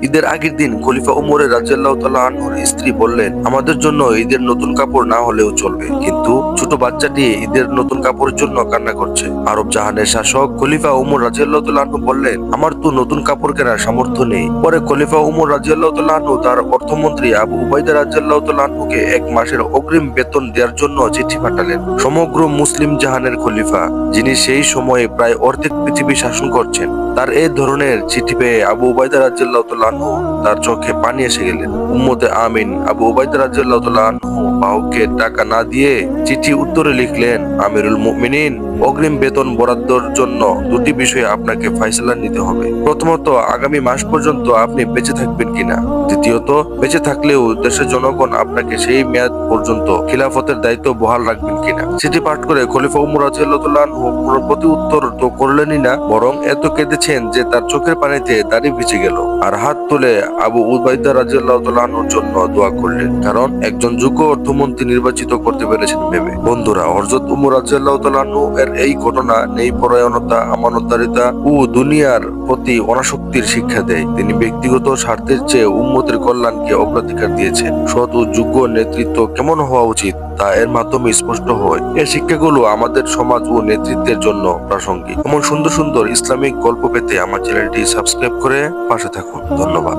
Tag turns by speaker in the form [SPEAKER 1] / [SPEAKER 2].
[SPEAKER 1] ঈদের আগের দিন খলিফা উমর রাদিয়াল্লাহু তাআলা আনহুর স্ত্রী বললেন, আমাদের জন্য ঈদের নতুন কাপড় না হলেও চলবে, কিন্তু ছোট বাচ্চাটি ঈদের নতুন কাপড়ের জন্য কান্না করছে। আরব জাহানের শাসক খলিফা উমর রাদিয়াল্লাহু তাআলা আনহু বললেন, আমার তো নতুন কাপড় কেনার সামর্থ্য নেই। পরে খলিফা উমর রাদিয়াল্লাহু তাআলা আনহু তার অর্থমন্ত্রী আবু উবাইদা রাদিয়াল্লাহু তাআলা আনহুকে 1 মাসের অগ্রিম বেতন দেওয়ার জন্য চিঠি পাঠালেন। সমগ্র মুসলিম জাহানের খলিফা, যিনি সেই সময়ে প্রায় অর্ধেক পৃথিবী শাসন করছেন, তার এই ধরনের চিঠি পেয়ে আবু উবাইদা রাদিয়াল্লাহু তাআলা আনহু তার চোখে পানি এসে গেলেন। উম্মতে আমিন আবু উবাইদা রাদিয়াল্লাহু তাআলা আনহু বাহুকে টাকা না দিয়ে চিঠি উত্তরে লিখলেন, আমিরুল মুমিনিন, অগ্রিম বেতন বরাদ্দর জন্য দুটি বিষয়ে আপনাকে ফয়সালা নিতে হবে। প্রথমত, আগামী মাস পর্যন্ত আপনি বেঁচে থাকবেন কিনা। দ্বিতীয়ত, বেঁচে থাকলেও দেশের জনগণ আপনাকে সেই মেয়াদ পর্যন্ত খিলাফতের দায়িত্ব বহাল রাখবেন কিনা। চিঠি পাঠ করে খলিফা উমর রাদিয়াল্লাহু তাআলা আনহু কোনো প্রতি উত্তর তো করলেনই না, বরং এত কেঁদেছেন যে তার চোখের পানিতে দাড়ি ভিজে গেল, আর হাত তুলে আবু উবাইদা রাদিয়াল্লাহু তাআলা আনহুর জন্য দোয়া করলেন, কারণ একজন যোগ্য অর্থমন্ত্রী নির্বাচিত করতে পেরেছেন ভেবে। বন্ধুরা, হযরত উমর রাদিয়াল্লাহু তাআলা আনহু এর এই ঘটনা নেই পরায়ণতা, আমানতদারিতা ও দুনিয়ার প্রতি অনাসক্তির শিক্ষা দেয়। তিনি ব্যক্তিগত স্বার্থের চেয়ে উম্মতের কল্যাণকে অগ্রাধিকার দিয়েছেন। সৎ ও যোগ্য নেতৃত্ব কেমন হওয়া উচিত তা এর মাধ্যমে স্পষ্ট হয়। এই শিক্ষাগুলো আমাদের সমাজ ও নেতৃত্বের জন্য প্রাসঙ্গিক। এমন সুন্দর সুন্দর ইসলামিক গল্প পেতে আমার চ্যানেলটি সাবস্ক্রাইব করে পাশে থাকুন। ধন্যবাদ।